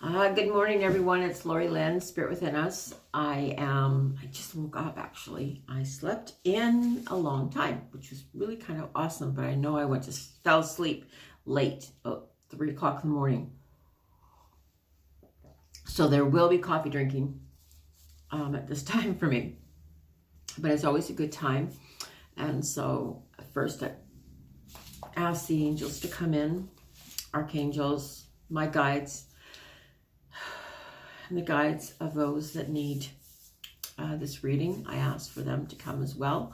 Good morning, everyone. It's Lori-Lynn SpiritWithinUs. I just woke up, actually. I slept in a long time, which was really kind of awesome, but I know I fell asleep late, about 3 o'clock in the morning. So there will be coffee drinking at this time for me, but it's always a good time. And so first I ask the angels to come in, archangels, my guides, and the guides of those that need this reading. I ask for them to come as well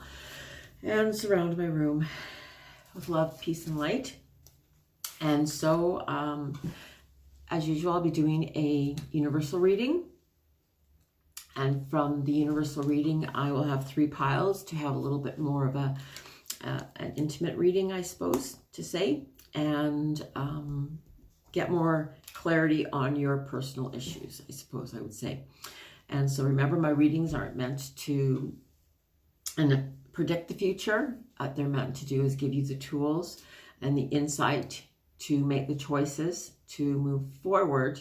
and surround my room with love, peace, and light. And so, as usual, I'll be doing a universal reading. And from the universal reading, I will have 3 piles to have a little bit more of an intimate reading, I suppose, to say, and get more clarity on your personal issues, I suppose I would say. And so remember, my readings aren't meant to predict the future. They're meant to do is give you the tools and the insight to make the choices to move forward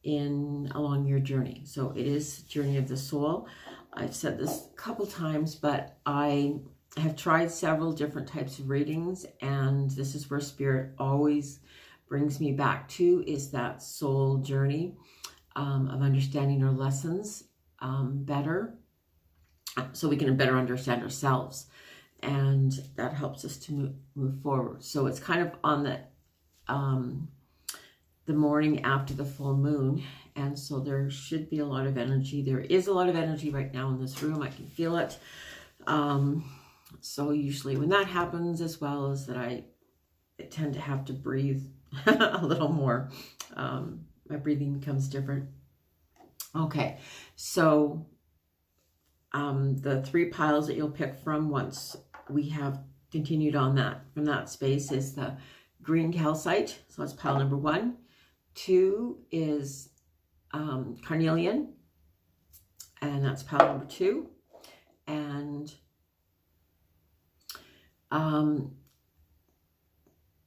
along your journey. So it is journey of the soul. I've said this a couple times, but I have tried several different types of readings, and this is where Spirit always brings me back to, is that soul journey of understanding our lessons better, so we can better understand ourselves, and that helps us to move forward. So it's kind of on the morning after the full moon, and so there should be a lot of energy. There is a lot of energy right now in this room. I can feel it. So usually when that happens, as well as that I tend to have to breathe a little more. My breathing becomes different. Okay, so the 3 piles that you'll pick from once we have continued on from that space is the green calcite. So that's pile number 1. 2 is carnelian, and that's pile number 2. And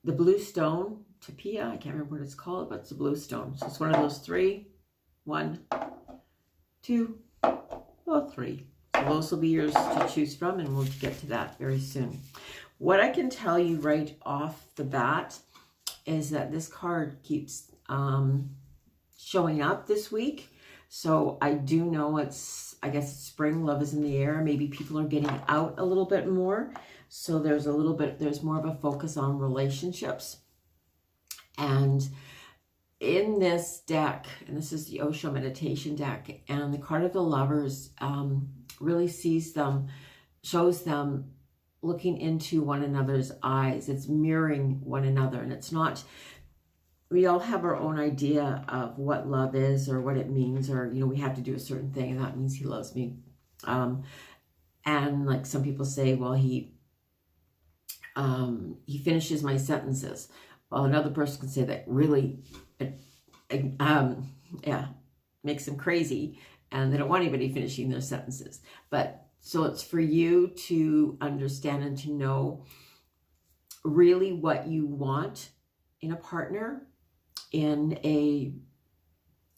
the blue stone, tapia, I can't remember what it's called, but it's a blue stone. So it's one of those 3. 1, 2, 3. So those will be yours to choose from, and we'll get to that very soon. What I can tell you right off the bat is that this card keeps showing up this week. So I do know I guess it's spring, love is in the air. Maybe people are getting out a little bit more. So there's more of a focus on relationships. And in this deck, and this is the Osho meditation deck, and the card of the Lovers really shows them looking into one another's eyes. It's mirroring one another, and it's not, we all have our own idea of what love is or what it means, or, we have to do a certain thing and that means he loves me. And like some people say, well, he finishes my sentences. Well, another person can say that really, makes them crazy, and they don't want anybody finishing their sentences. But so it's for you to understand and to know really what you want in a partner, in a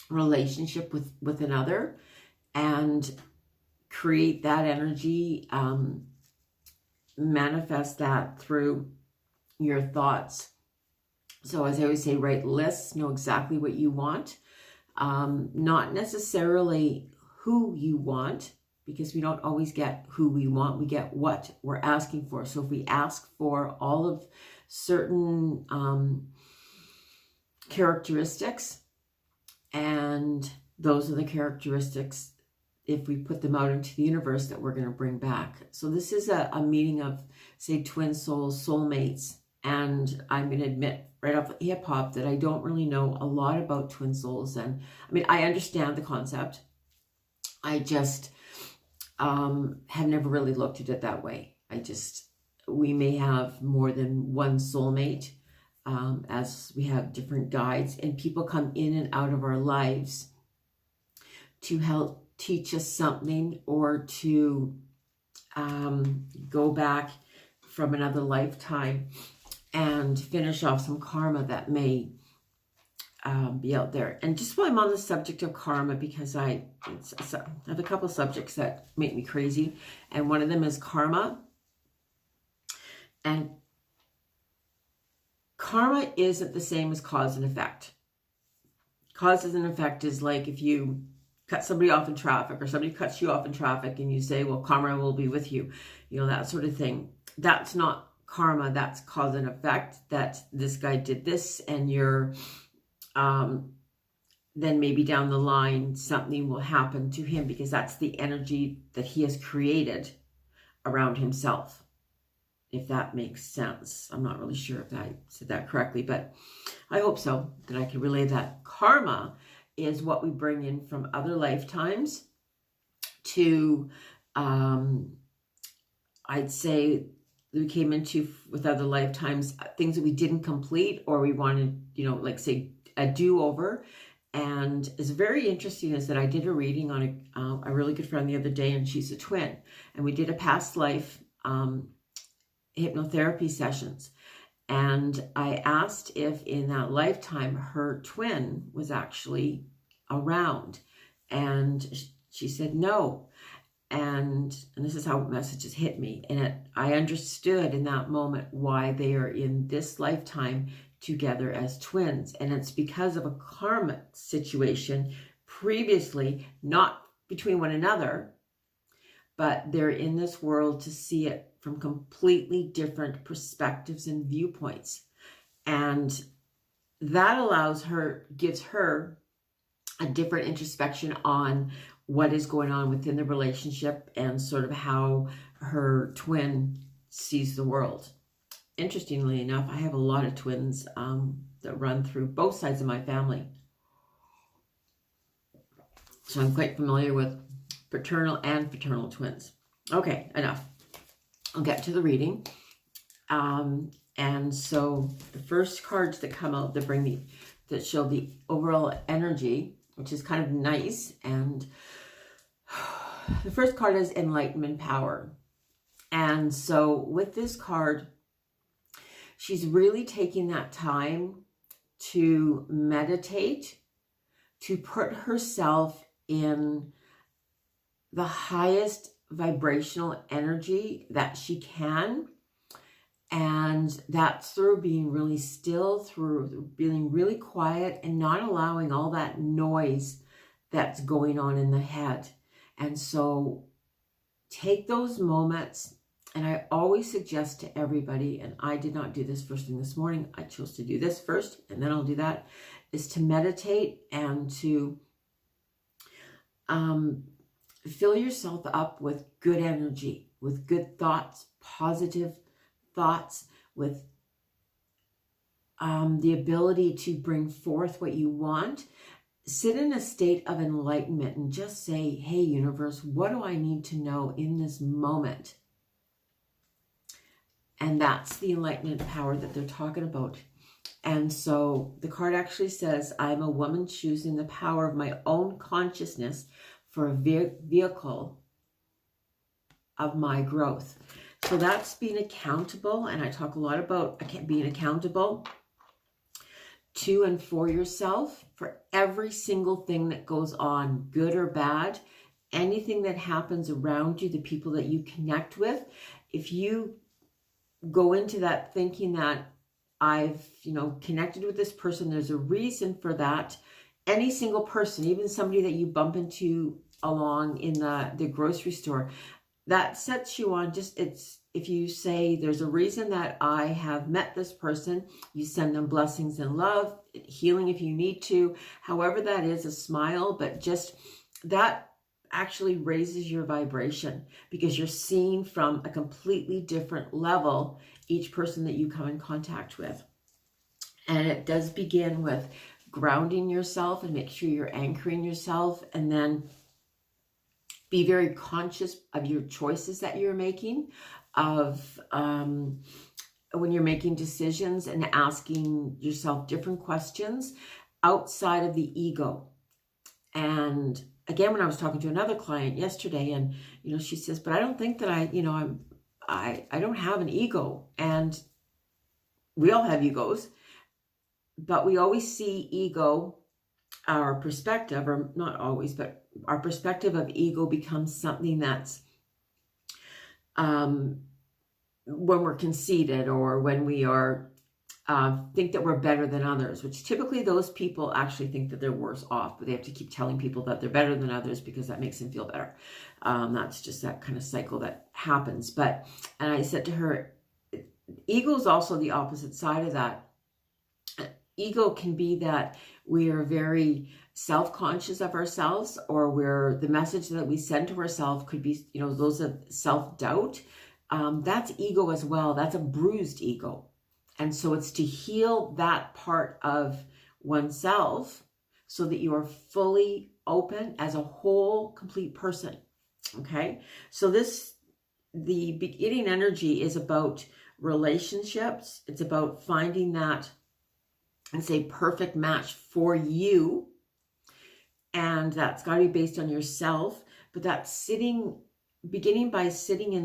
relationship with another, and create that energy, manifest that through your thoughts. So as I always say, write lists, know exactly what you want, not necessarily who you want, because we don't always get who we want, we get what we're asking for. So if we ask for all of certain characteristics, and those are the characteristics, if we put them out into the universe, that we're going to bring back. So this is a meeting of, say, twin souls, soulmates. And I'm going to admit right off the hip hop that I don't really know a lot about twin souls. And I mean, I understand the concept. I just have never really looked at it that way. We may have more than one soulmate, as we have different guides, and people come in and out of our lives to help teach us something, or to go back from another lifetime and finish off some karma that may be out there. And just while I'm on the subject of karma, because I have a couple subjects that make me crazy, and one of them is karma. And karma isn't the same as cause and effect. Cause and effect is like if you cut somebody off in traffic, or somebody cuts you off in traffic, and you say, well, karma will be with you, you know, that sort of thing. That's not karma, that's cause and effect, that this guy did this, and you're then maybe down the line something will happen to him, because that's the energy that he has created around himself, if that makes sense. I'm not really sure if I said that correctly, but I hope so, that I can relay that. Karma is what we bring in from other lifetimes to, I'd say, we came into with other lifetimes, things that we didn't complete, or we wanted, you know, like say a do-over. And it's very interesting is that I did a reading on a really good friend the other day, and she's a twin, and we did a past life hypnotherapy sessions. And I asked if in that lifetime her twin was actually around, and she said no. And this is how messages hit me. And I understood in that moment why they are in this lifetime together as twins. And it's because of a karmic situation previously, not between one another, but they're in this world to see it from completely different perspectives and viewpoints. And that allows her, gives her a different introspection on what is going on within the relationship and sort of how her twin sees the world. Interestingly enough, I have a lot of twins that run through both sides of my family. So I'm quite familiar with paternal and fraternal twins. Okay, enough. I'll get to the reading. And so the first cards that come out that show the overall energy, which is kind of nice. And the first card is Enlightenment Power. And so with this card, she's really taking that time to meditate, to put herself in the highest vibrational energy that she can. And that's through being really still, through being really quiet and not allowing all that noise that's going on in the head. And so take those moments. And I always suggest to everybody, and I did not do this first thing this morning, I chose to do this first and then I'll do that, is to meditate and to fill yourself up with good energy, with good thoughts, positive thoughts, with the ability to bring forth what you want. Sit in a state of enlightenment and just say, hey, universe, what do I need to know in this moment? And that's the enlightenment power that they're talking about. And so the card actually says, I'm a woman choosing the power of my own consciousness for a vehicle of my growth. So that's being accountable. And I talk a lot about being accountable to and for yourself for every single thing that goes on, good or bad, anything that happens around you, the people that you connect with. If you go into that thinking that I've, connected with this person, there's a reason for that. Any single person, even somebody that you bump into along in the grocery store, that sets you on if you say there's a reason that I have met this person, you send them blessings and love, healing if you need to, however that is, a smile, but just that actually raises your vibration because you're seeing from a completely different level each person that you come in contact with. And it does begin with grounding yourself and make sure you're anchoring yourself, and then be very conscious of your choices that you're making, of when you're making decisions and asking yourself different questions outside of the ego. And again, when I was talking to another client yesterday, and she says, but I don't think that I don't have an ego. And we all have egos. but we always see ego, our perspective, or not always, but our perspective of ego becomes something that's when we're conceited, or when we are think that we're better than others, which typically those people actually think that they're worse off, but they have to keep telling people that they're better than others because that makes them feel better. That's just that kind of cycle that happens. And I said to her, ego is also the opposite side of that. Ego can be that we are very self-conscious of ourselves, or the message that we send to ourselves could be, those of self-doubt. That's ego as well. That's a bruised ego. And so it's to heal that part of oneself so that you are fully open as a whole, complete person. Okay? So the beginning energy is about relationships. It's about finding that, and say, perfect match for you. And that's got to be based on yourself. But that's beginning by sitting in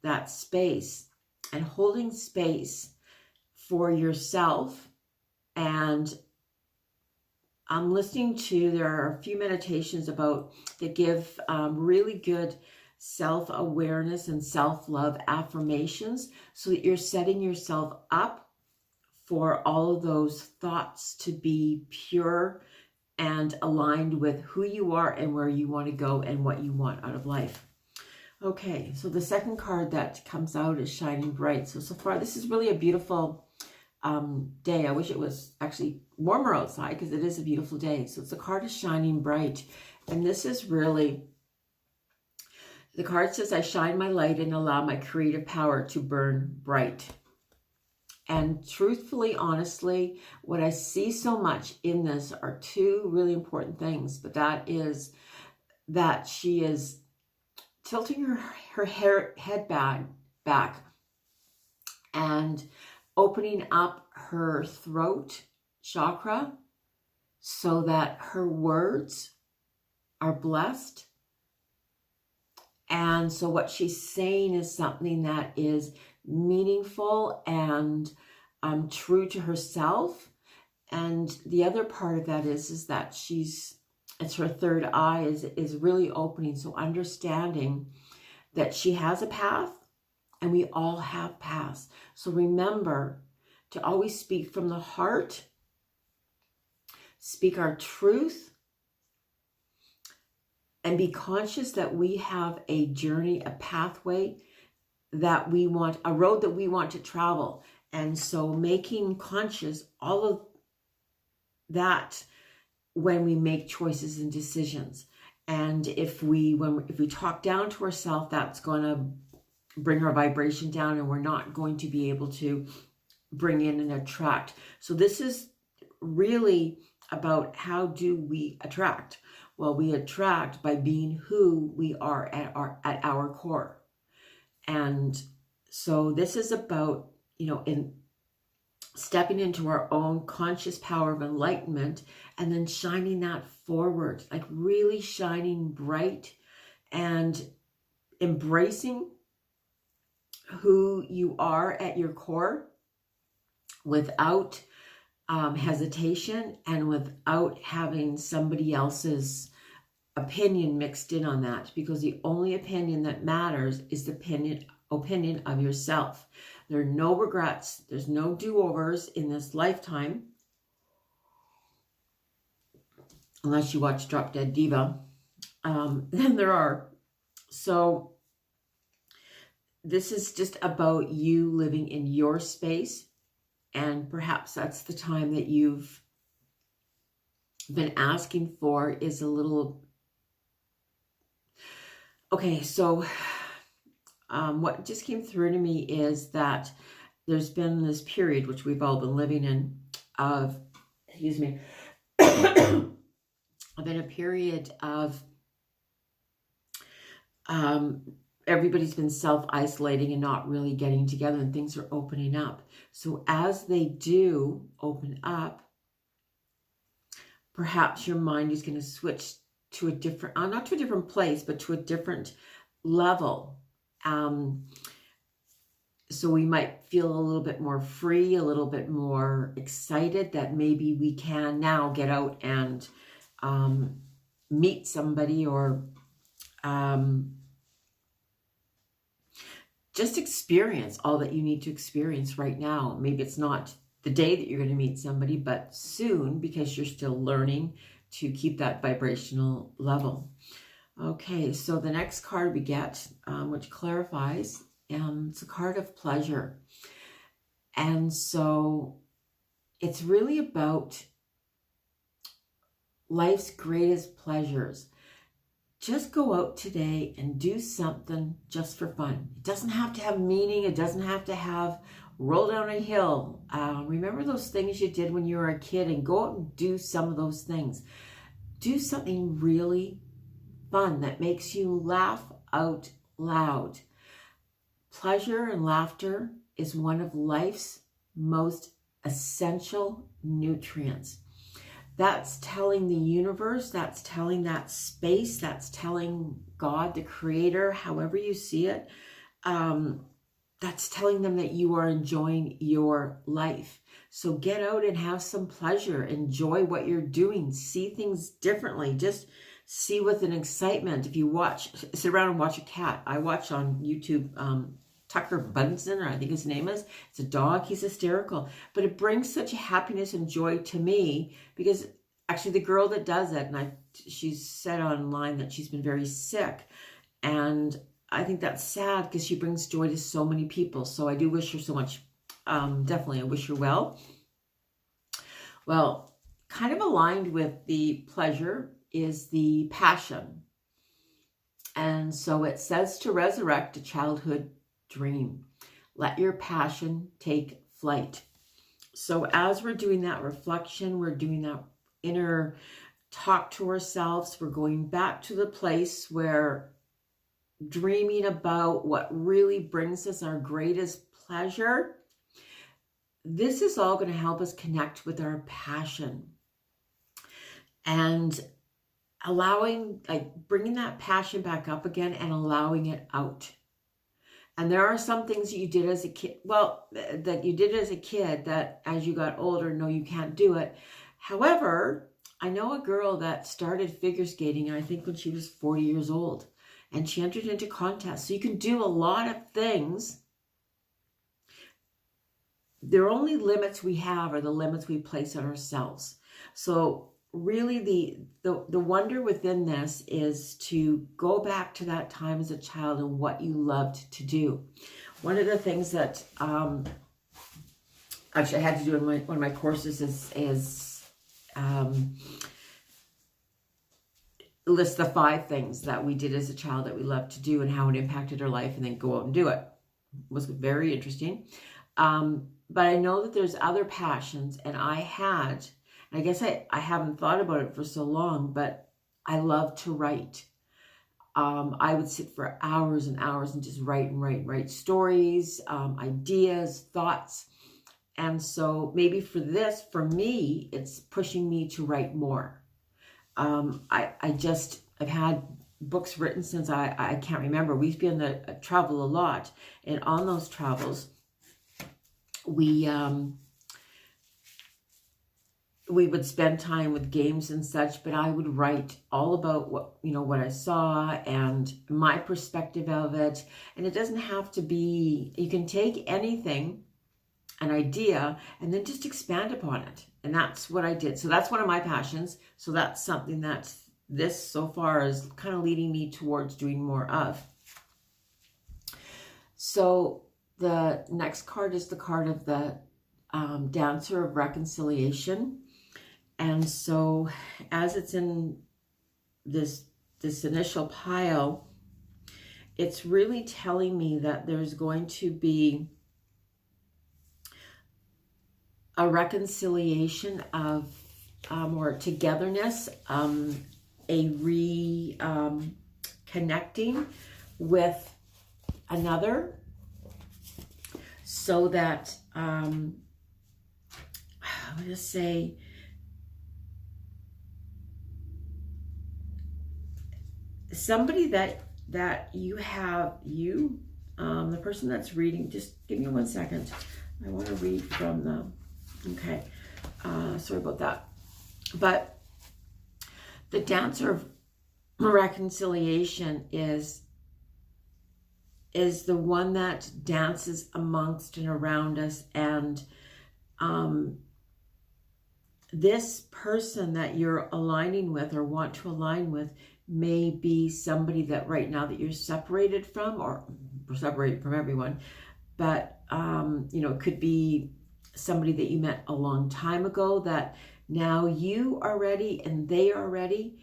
that space and holding space for yourself. And I'm listening to, there are a few meditations that give really good self-awareness and self-love affirmations, so that you're setting yourself up for all of those thoughts to be pure and aligned with who you are and where you want to go and what you want out of life. Okay, so the second card that comes out is Shining Bright. So far, this is really a beautiful day. I wish it was actually warmer outside, because it is a beautiful day. So it's the card is Shining Bright. And this is really, the card says, I shine my light and allow my creative power to burn bright. And truthfully, honestly, what I see so much in this are two really important things. But that is that she is tilting her head back and opening up her throat chakra so that her words are blessed. And so what she's saying is something that is meaningful and true to herself. And the other part of that is that it's her third eye is really opening. So understanding that she has a path, and we all have paths. So remember to always speak from the heart, speak our truth, and be conscious that we have a journey, a pathway that we want, a road that we want to travel. And so making conscious all of that when we make choices and decisions. And if we talk down to ourselves, that's going to bring our vibration down, and we're not going to be able to bring in and attract. So this is really about, how do we attract? Well, we attract by being who we are at our core. And so this is about, in stepping into our own conscious power of enlightenment, and then shining that forward, like really shining bright and embracing who you are at your core without hesitation, and without having somebody else's opinion mixed in on that, because the only opinion that matters is the opinion of yourself. There are no regrets. There's no do-overs in this lifetime, unless you watch Drop Dead Diva. Then there are. So this is just about you living in your space, and perhaps that's the time that you've been asking for, is a little. Okay, so what just came through to me is that there's been this period, which we've all been living in, of, been a period of everybody's been self-isolating and not really getting together, and things are opening up. So as they do open up, perhaps your mind is going to switch to a different, not to a different place, but to a different level. So we might feel a little bit more free, a little bit more excited that maybe we can now get out and meet somebody, or just experience all that you need to experience right now. Maybe it's not the day that you're going to meet somebody, but soon, because you're still learning to keep that vibrational level. Okay, so the next card we get, which clarifies, it's a card of pleasure. And so it's really about life's greatest pleasures. Just go out today and do something just for fun. It doesn't have to have meaning. It doesn't have to have roll down a hill. Remember those things you did when you were a kid, and go out and do some of those things. Do something really fun that makes you laugh out loud. Pleasure and laughter is one of life's most essential nutrients. That's telling the universe, that's telling that space, that's telling God, the creator, however you see it, that's telling them that you are enjoying your life. So get out and have some pleasure. Enjoy what you're doing. See things differently. Just see with an excitement. If you sit around and watch a cat. I watch on YouTube Tucker Bunsen, or I think his name is. It's a dog. He's hysterical. But it brings such happiness and joy to me, because actually the girl that does it, and she's said online that she's been very sick. And I think that's sad, because she brings joy to so many people. So I do wish her so much. Definitely, I wish her well. Well, kind of aligned with the pleasure is the passion. And so it says to resurrect a childhood dream. Let your passion take flight. So as we're doing that reflection, we're doing that inner talk to ourselves, we're going back to the place where dreaming about what really brings us our greatest pleasure. This is all going to help us connect with our passion, and bringing that passion back up again and allowing it out. And there are some things that you did as a kid, that as you got older, no, you can't do it. However, I know a girl that started figure skating, I think when she was 40 years old, and she entered into contests. So you can do a lot of things. The only limits we have are the limits we place on ourselves. So really the wonder within this is to go back to that time as a child and what you loved to do. One of the things that actually I had to do in one of my courses is list the 5 things that we did as a child that we loved to do and how it impacted our life, and then go out and do it. It was very interesting. But I know that there's other passions, and I guess I haven't thought about it for so long, but I love to write. I would sit for hours and hours and just write stories, ideas, thoughts. And so maybe for me, it's pushing me to write more. I've had books written since I can't remember. We used to be on the travel a lot, and on those travels, we would spend time with games and such, but I would write all about what I saw and my perspective of it. And it doesn't have to be, you can take anything, an idea, and then just expand upon it. And that's what I did. So that's one of my passions. So that's something that this so far is kind of leading me towards doing more of. So the next card is the card of the Dancer of Reconciliation. And so as it's in this initial pile, it's really telling me that there's going to be a reconciliation of or togetherness, connecting with another, so that I'm going to say somebody that you The person that's reading, just give me 1 second. I want to read from the, okay, sorry about that. But the dancer of reconciliation is the one that dances amongst and around us. And this person that you're aligning with or want to align with may be somebody that right now that you're separated from, or separated from everyone, but you know, it could be somebody that you met a long time ago that now you are ready and they are ready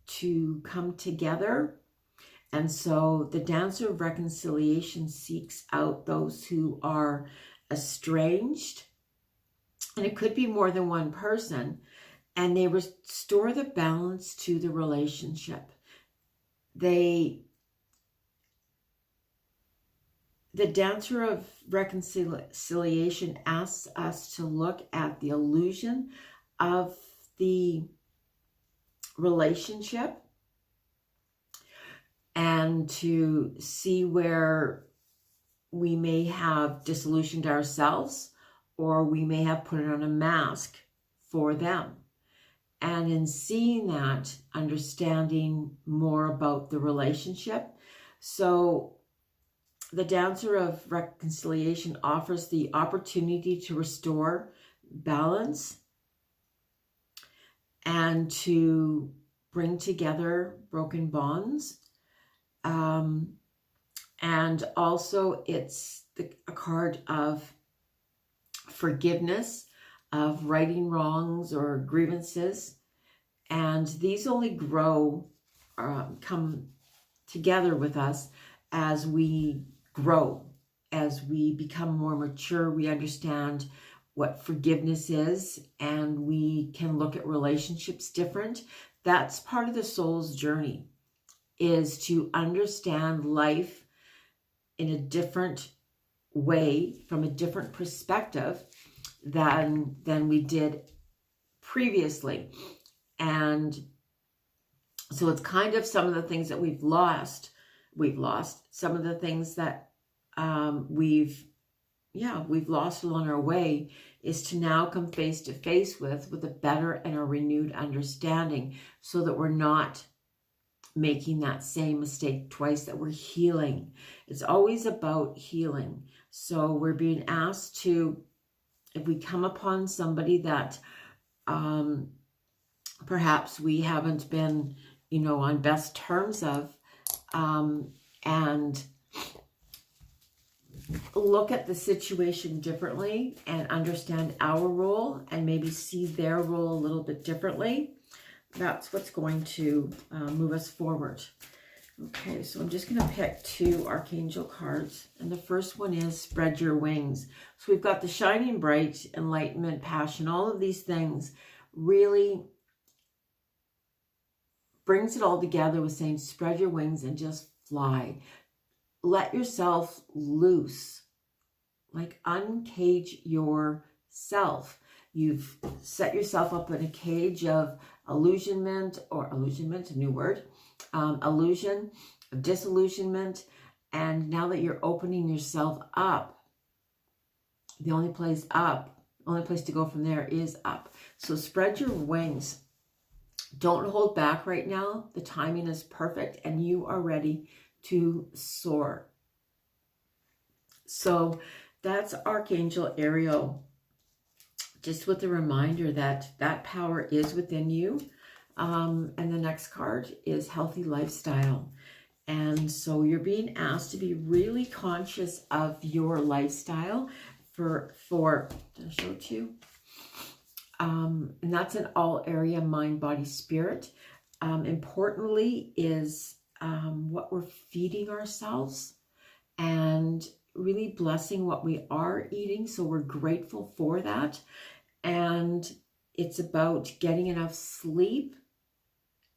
to come together. And so the dancer of reconciliation seeks out those who are estranged, and it could be more than one person, and they restore the balance to the relationship. The dancer of reconciliation asks us to look at the illusion of the relationship and to see where we may have disillusioned ourselves, or we may have put on a mask for them. And in seeing that, understanding more about the relationship. So the dancer of reconciliation offers the opportunity to restore balance and to bring together broken bonds. And also it's a card of forgiveness, of righting wrongs or grievances. And these only grow, come together with us as we grow, as we become more mature. We understand what forgiveness is, and we can look at relationships different. That's part of the soul's journey, is to understand life in a different way, from a different perspective than we did previously. And so it's kind of some of the things that we've lost, some of the things that we've lost along our way, is to now come face to face with a better and a renewed understanding, so that we're not making that same mistake twice, that we're healing. It's always about healing. So we're being asked to, if we come upon somebody that perhaps we haven't been, you know, on best terms of, and look at the situation differently and understand our role and maybe see their role a little bit differently. That's what's going to move us forward. Okay, so I'm just going to pick 2 Archangel cards. And the first one is Spread Your Wings. So we've got the Shining Bright, Enlightenment, Passion. All of these things really brings it all together with saying spread your wings and just fly. Let yourself loose. Like, uncage yourself. You've set yourself up in a cage of illusionment, a new word, illusion, disillusionment. And now that you're opening yourself up, the only place to go from there is up. So spread your wings. Don't hold back right now. The timing is perfect and you are ready to soar. So that's Archangel Ariel. Just with a reminder that that power is within you. And the next card is Healthy Lifestyle. And so you're being asked to be really conscious of your lifestyle for did I show it to you? And that's in all area, mind, body, spirit. Importantly is what we're feeding ourselves, and really blessing what we are eating. So we're grateful for that. And it's about getting enough sleep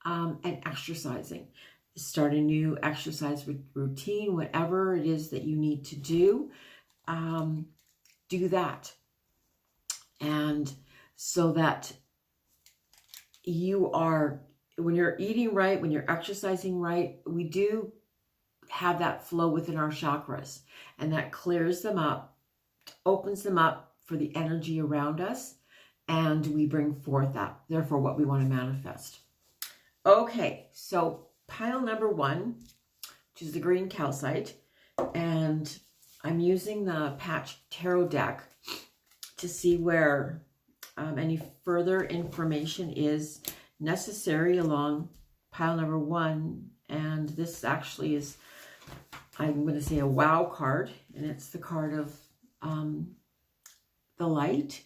and exercising. Start a new exercise routine, whatever it is that you need to do. Do that. And so that you are, when you're eating right, when you're exercising right, we do have that flow within our chakras, and that clears them up, opens them up for the energy around us, and we bring forth that, therefore, what we want to manifest. Okay, so pile number 1, which is the green calcite, and I'm using the Patch Tarot deck to see where any further information is necessary along pile number 1. And this actually is, I'm going to say, a wow card, and it's the card of the light.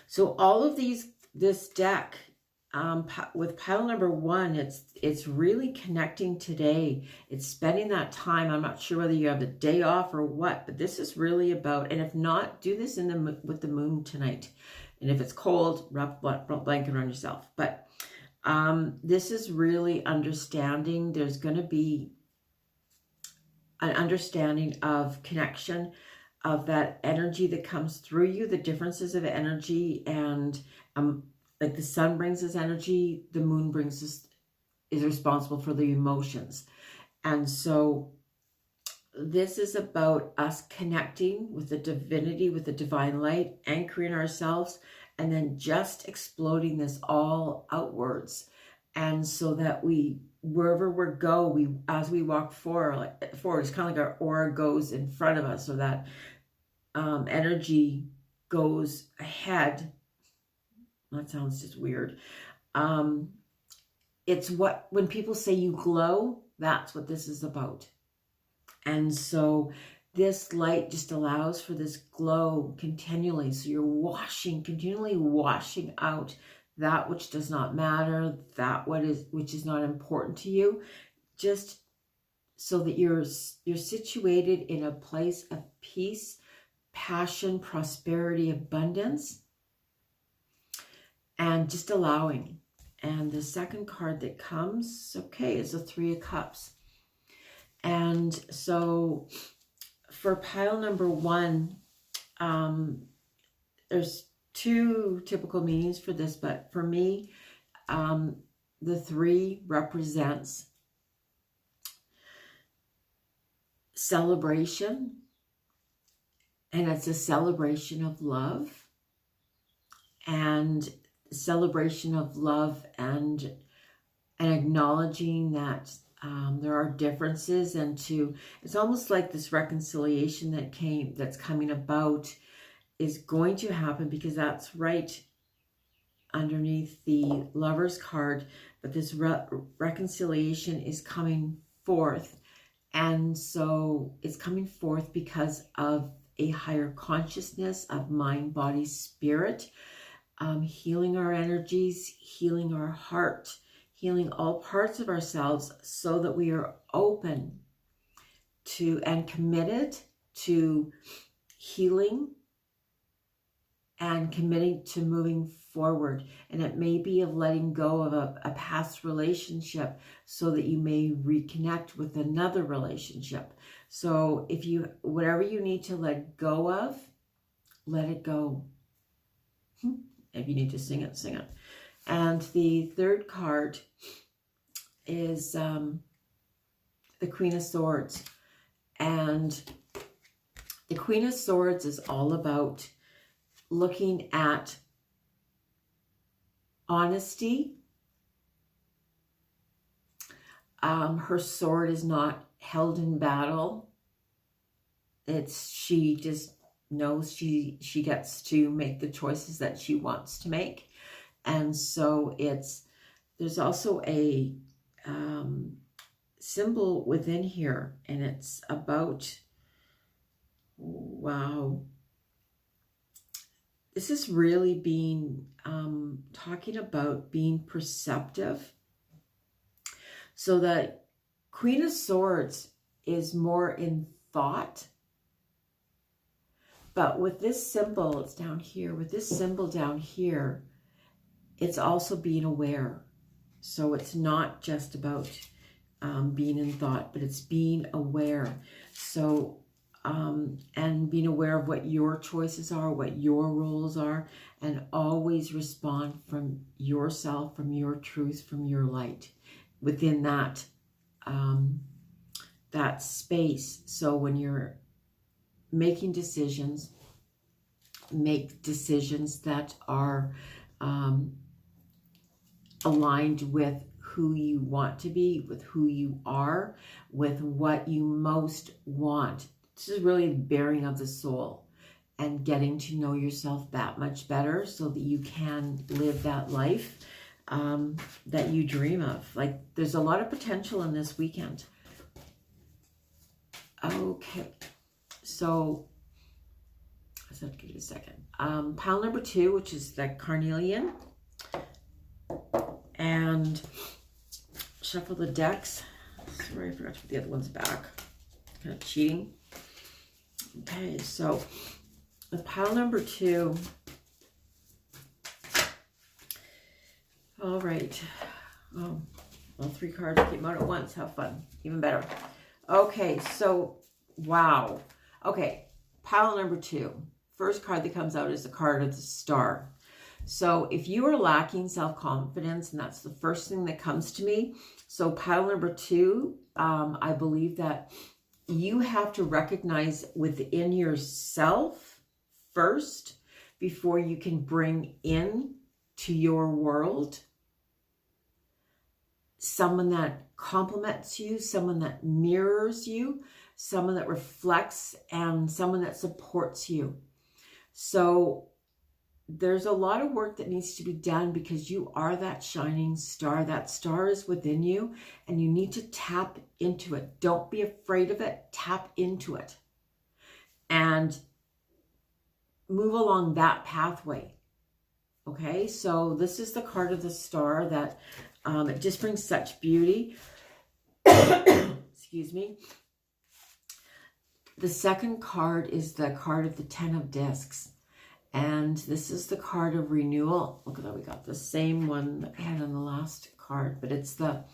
So all of this deck, with pile number 1, it's really connecting today. It's spending that time. I'm not sure whether you have a day off or what, but this is really about, and if not, do this with the moon tonight. And if it's cold, wrap a blanket around yourself. But this is really understanding. There's going to be an understanding of connection, of that energy that comes through you, the differences of energy, and like the sun brings us energy, the moon is responsible for the emotions. And so this is about us connecting with the divinity, with the divine light, anchoring ourselves, and then just exploding this all outwards. And so that wherever we go, as we walk forward, it's kind of like our aura goes in front of us, so that energy goes ahead. That sounds just weird. It's when people say you glow, that's what this is about. And so this light just allows for this glow continually. So you're continually washing out that which does not matter, which is not important to you, just so that you're situated in a place of peace, passion, prosperity, abundance, and just allowing. And the second card that comes, okay, is the 3 of Cups. And so for pile number 1, there's 2 typical meanings for this, but for me, the 3 represents celebration, and it's a celebration of love, and celebration of love and acknowledging that there are differences, and it's almost like this reconciliation that's coming about is going to happen, because that's right underneath the Lover's card. But this reconciliation is coming forth, and so it's coming forth because of a higher consciousness of mind, body, spirit, healing our energies, healing our heart, healing all parts of ourselves, so that we are open to and committed to healing and committing to moving forward. And it may be of letting go of a past relationship, so that you may reconnect with another relationship. So whatever you need to let go of, let it go. If you need to sing it, sing it. And the 3rd card is the Queen of Swords. And the Queen of Swords is all about looking at honesty. Her sword is not held in battle. She just knows she gets to make the choices that she wants to make. And so there's also a symbol within here, and it's about, wow, this is really being talking about being perceptive. So the Queen of Swords is more in thought. But with this symbol, it's down here, with this symbol down here, it's also being aware. So it's not just about being in thought, but it's being aware. So, and being aware of what your choices are, what your roles are, and always respond from yourself, from your truth, from your light. Within that that space. So when you're making decisions, make decisions that are aligned with who you want to be, with who you are, with what you most want. This is really the bearing of the soul and getting to know yourself that much better so that you can live that life that you dream of. Like, there's a lot of potential in this weekend. Okay, so let's have to give it a second. Pile number 2, which is the carnelian, and shuffle the decks. Sorry, I forgot to put the other ones back. Kind of cheating. Okay, so the pile number 2. All right. Oh, all 3 cards came out at once. How fun. Even better. Okay, so, wow. Okay, pile number 2. First card that comes out is the card of the star. So if you are lacking self-confidence, and that's the first thing that comes to me. So pile number 2, I believe that you have to recognize within yourself first before you can bring in to your world someone that complements you, someone that mirrors you, someone that reflects, and someone that supports you. So there's a lot of work that needs to be done because you are that shining star. That star is within you and you need to tap into it. Don't be afraid of it. Tap into it and move along that pathway. Okay, so this is the card of the star that it just brings such beauty. Excuse me. The second card is the card of the 10 of discs. And this is the card of renewal. Look at that, we got the same one that we had on the last card, but it's the,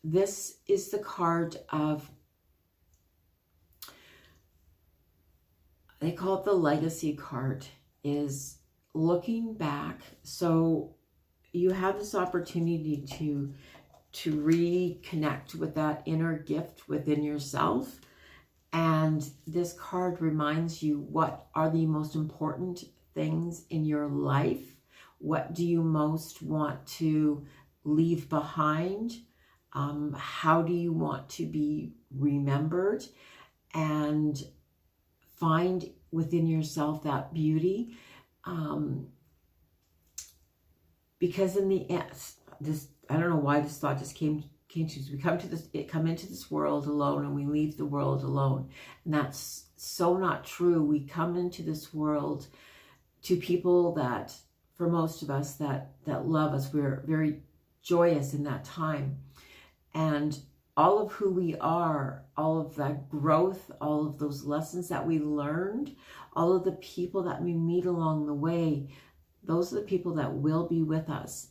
this is the card of, they call it the legacy card, is looking back. So you have this opportunity to reconnect with that inner gift within yourself. And this card reminds you what are the most important things in your life. What do you most want to leave behind? How do you want to be remembered? And find within yourself that beauty. Because in the end, this, I don't know why this thought just came to us. We come into this world alone and we leave the world alone. And that's so not true. We come into this world to people that, for most of us, that love us. We're very joyous in that time. And all of who we are, all of that growth, all of those lessons that we learned, all of the people that we meet along the way, those are the people that will be with us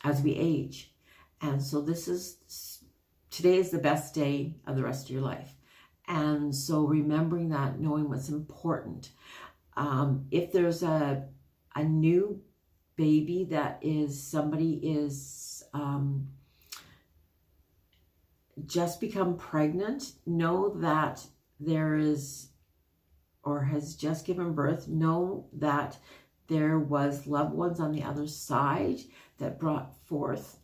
as we age. And so today is the best day of the rest of your life. And so remembering that, knowing what's important. If there's a new baby that somebody is just become pregnant, know that there is, or has just given birth, know that there was loved ones on the other side that brought forth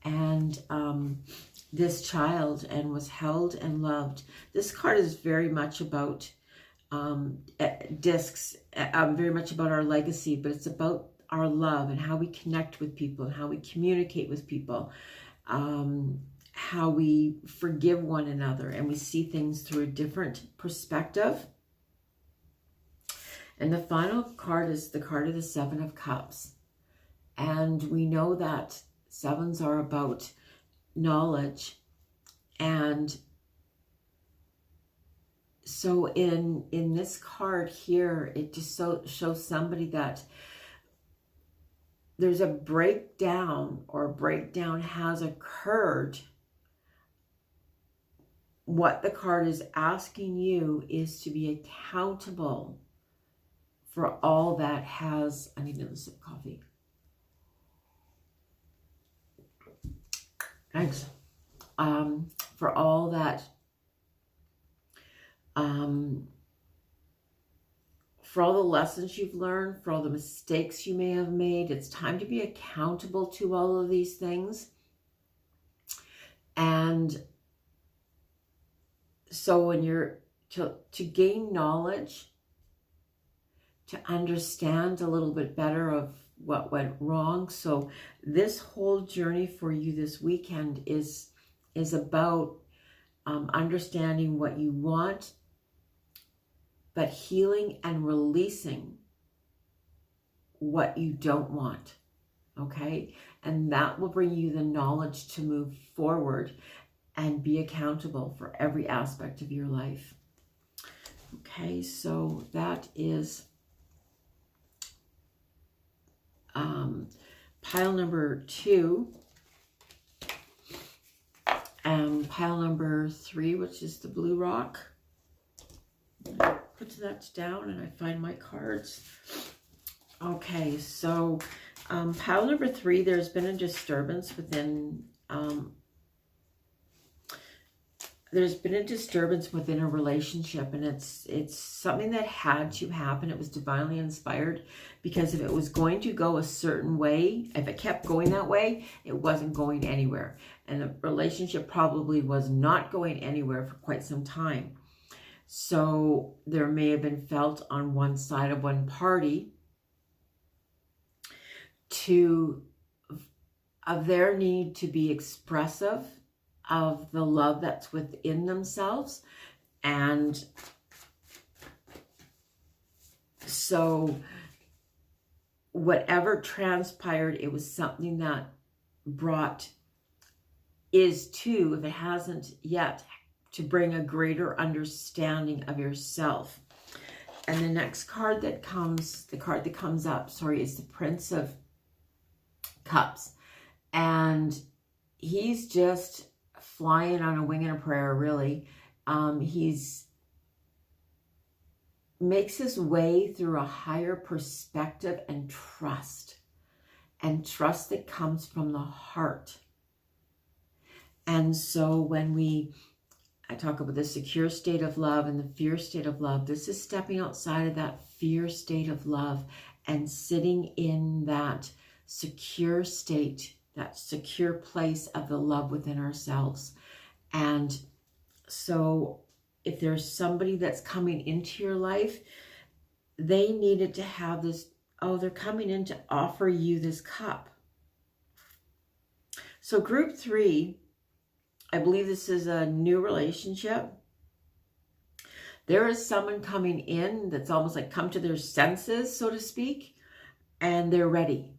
and this child and was held and loved. This card is very much about discs, very much about our legacy, but it's about our love and how we connect with people and how we communicate with people, how we forgive one another and we see things through a different perspective. And the final card is the card of the 7 of Cups. And we know that 7s are about knowledge. And so in this card here, it just shows somebody that there's a breakdown, or a breakdown has occurred. What the card is asking you is to be accountable for all that has, I need another sip of coffee. Thanks. for all that, for all the lessons you've learned, for all the mistakes you may have made. It's time to be accountable to all of these things. And so when you're to gain knowledge, to understand a little bit better of what went wrong. So this whole journey for you this weekend is about understanding what you want, but healing and releasing what you don't want, okay? And that will bring you the knowledge to move forward and be accountable for every aspect of your life. Okay, so that is pile number 2. And pile number 3, which is the blue rock. I put that down and I find my cards. Okay, so pile number 3, there's been a disturbance within a relationship, and it's something that had to happen. It was divinely inspired, because if it was going to go a certain way, if it kept going that way, it wasn't going anywhere. And the relationship probably was not going anywhere for quite some time. So there may have been felt on one side of one party of their need to be expressive of the love that's within themselves. And so whatever transpired, it was something that if it hasn't yet, to bring a greater understanding of yourself. And the next card that comes, up, is the Prince of Cups. And he's just flying on a wing and a prayer, really. He's makes his way through a higher perspective and trust that comes from the heart. And so when I talk about the secure state of love and the fear state of love, this is stepping outside of that fear state of love and sitting in that secure state, that secure place of the love within ourselves. And so if there's somebody that's coming into your life, they needed to have this, they're coming in to offer you this cup. So group 3, I believe this is a new relationship. There is someone coming in that's almost like come to their senses, so to speak, and they're ready.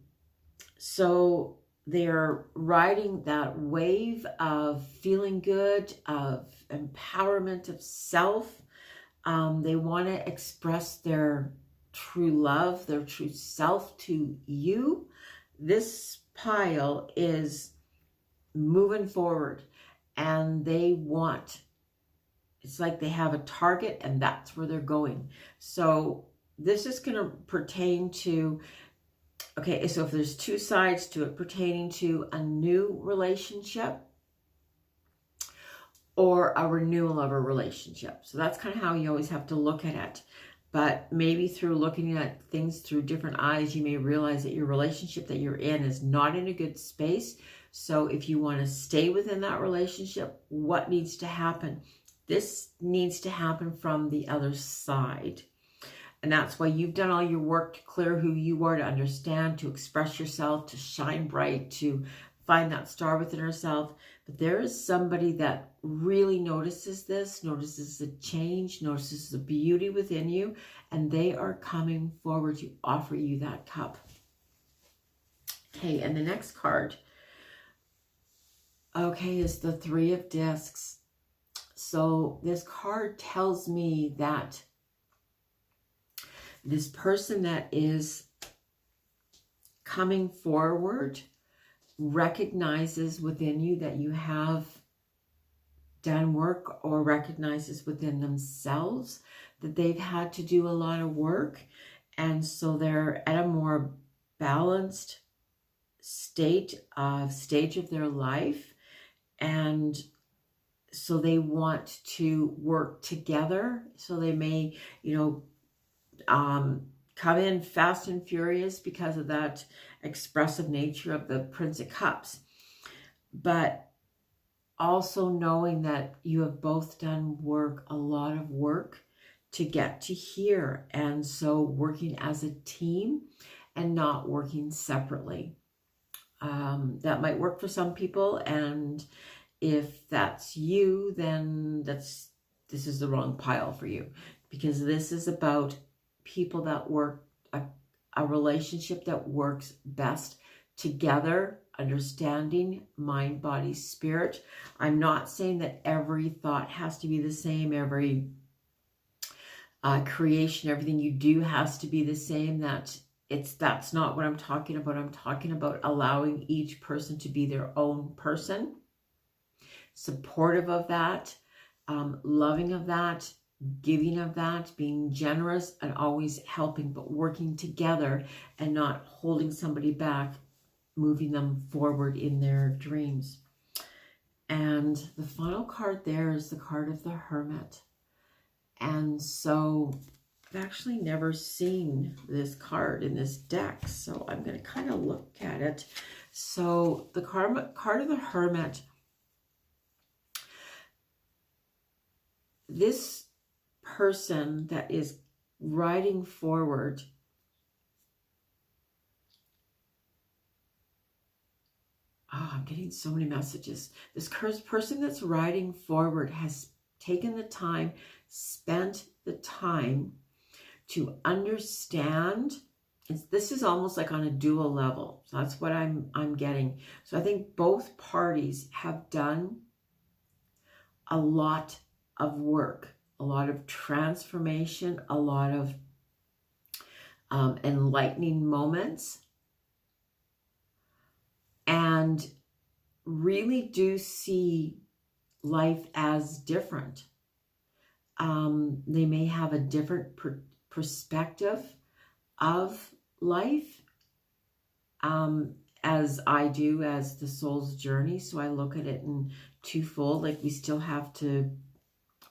So they're riding that wave of feeling good, of empowerment of self. They want to express their true love, their true self to you. This pile is moving forward, and it's like they have a target and that's where they're going. So this is going to pertain to, okay, so if there's 2 sides to it, pertaining to a new relationship or a renewal of a relationship. So that's kind of how you always have to look at it. But maybe through looking at things through different eyes, you may realize that your relationship that you're in is not in a good space. So if you want to stay within that relationship, what needs to happen? This needs to happen from the other side. And that's why you've done all your work to clear who you are, to understand, to express yourself, to shine bright, to find that star within yourself. But there is somebody that really notices this, notices the change, notices the beauty within you, and they are coming forward to offer you that cup. Okay, and the next card, is the 3 of Discs. So this card tells me that this person that is coming forward recognizes within you that you have done work, or recognizes within themselves that they've had to do a lot of work. And so they're at a more balanced stage of their life. And so they want to work together. So they may, come in fast and furious because of that expressive nature of the Prince of Cups. But also knowing that you have both done a lot of work to get to here. And so working as a team and not working separately. That might work for some people. And if that's you, then this is the wrong pile for you, because this is about people that work, a relationship that works best together, understanding mind, body, spirit. I'm not saying that every thought has to be the same, every creation, everything you do has to be the same. That's not what I'm talking about. I'm talking about allowing each person to be their own person, supportive of that, loving of that, giving of that, being generous and always helping, but working together and not holding somebody back, moving them forward in their dreams. And the final card there is the card of the Hermit. And so I've actually never seen this card in this deck, so I'm going to kind of look at it. So the card of the Hermit, this person that is riding forward, I'm getting so many messages. This person that's riding forward has taken the time, spent the time to understand. This is almost like on a dual level. So that's what I'm getting. So I think both parties have done a lot of work, a lot of transformation, a lot of enlightening moments, and really do see life as different. They may have a different perspective of life, as I do, as the soul's journey. So I look at it in twofold. Like, we still have to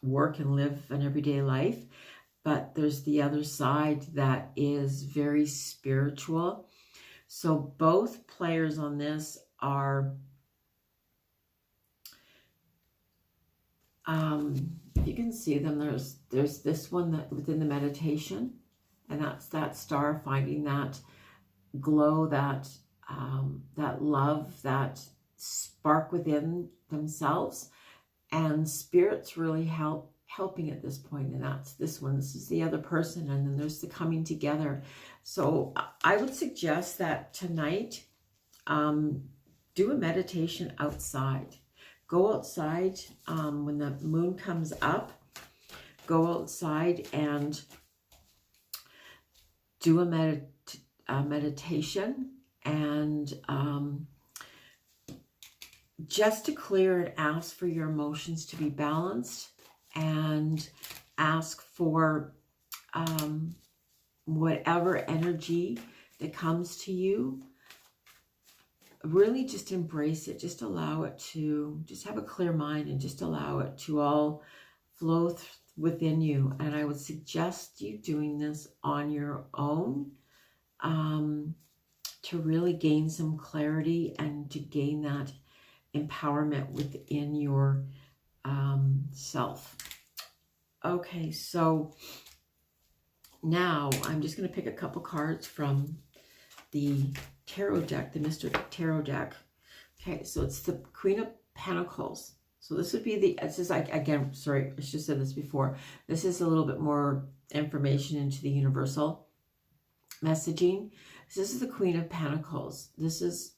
work and live an everyday life, but there's the other side that is very spiritual. So both players on this are, you can see them. There's this one that within the meditation, and that's that star finding that glow, that love, that spark within themselves. And spirit's really helping at this point, and that's this one. This is the other person, and then there's the coming together. So I would suggest that tonight, do a meditation outside. Go outside when the moon comes up. Go outside and do a meditation, and just to clear and ask for your emotions to be balanced, and ask for whatever energy that comes to you. Really just embrace it. Just allow it to, just have a clear mind and just allow it to all flow within you. And I would suggest you doing this on your own to really gain some clarity and to gain that empowerment within your self. Okay, so now I'm just going to pick a couple cards from the tarot deck, the Mystic Tarot deck. Okay, so it's the Queen of Pentacles. So this would be this is like, again, sorry, I should have said this before. This is a little bit more information into the universal messaging. So this is the Queen of Pentacles. This is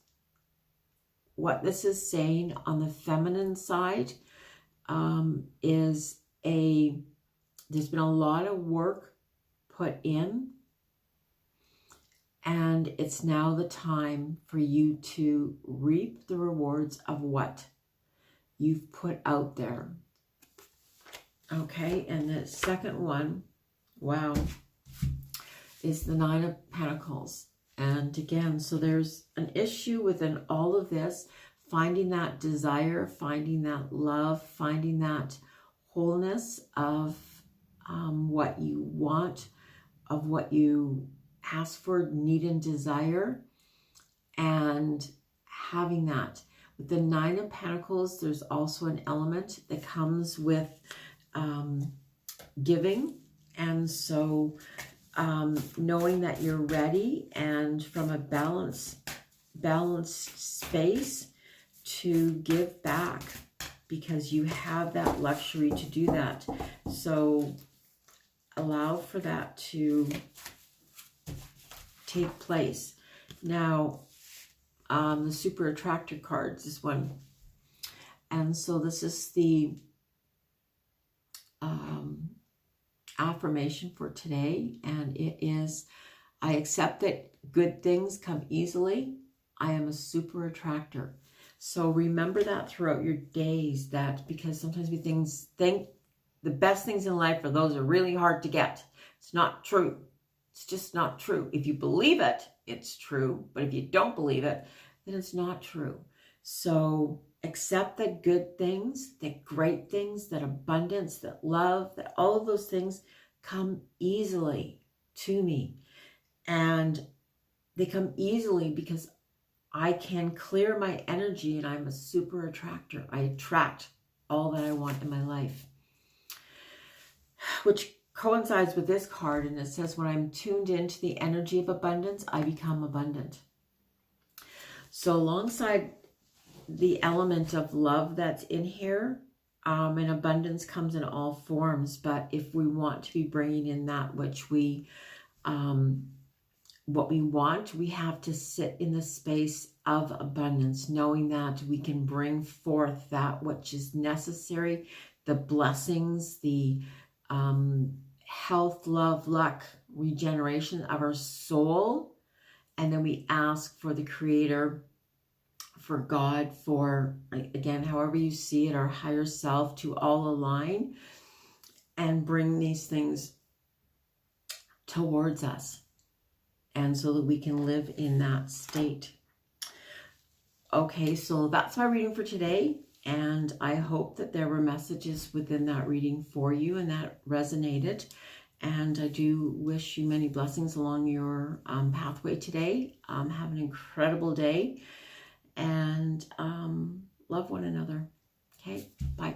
what this is saying on the feminine side. There's been a lot of work put in, and it's now the time for you to reap the rewards of what you've put out there. Okay, and the second one, wow, is the Nine of Pentacles. And again, so there's an issue within all of this finding that desire, finding that love, finding that wholeness of what you want, of what you ask for, need, and desire, and having that. With the Nine of Pentacles, there's also an element that comes with giving. And so knowing that you're ready and from a balanced space to give back, because you have that luxury to do that. So allow for that to take place. Now, the Super Attractor cards, this one. And so this is the affirmation for today. And it is, I accept that good things come easily. I am a super attractor. So remember that throughout your days, that because sometimes we think the best things in life are those that are really hard to get. It's not true. It's just not true. If you believe it, it's true. But if you don't believe it, then it's not true. So accept that good things, that great things, that abundance, that love, that all of those things come easily to me. And they come easily because I can clear my energy, and I'm a super attractor. I attract all that I want in my life. Which coincides with this card, and it says, when I'm tuned into the energy of abundance, I become abundant. So alongside the element of love that's in here, and abundance comes in all forms, but if we want to be bringing in that which we, what we want, we have to sit in the space of abundance, knowing that we can bring forth that which is necessary, the blessings, the health, love, luck, regeneration of our soul. And then we ask for the Creator, for God, for, again, however you see it, our higher self, to all align and bring these things towards us, and so that we can live in that state. Okay, so that's my reading for today, and I hope that there were messages within that reading for you and that resonated. And I do wish you many blessings along your pathway today. Have an incredible day, and love one another. Okay, bye.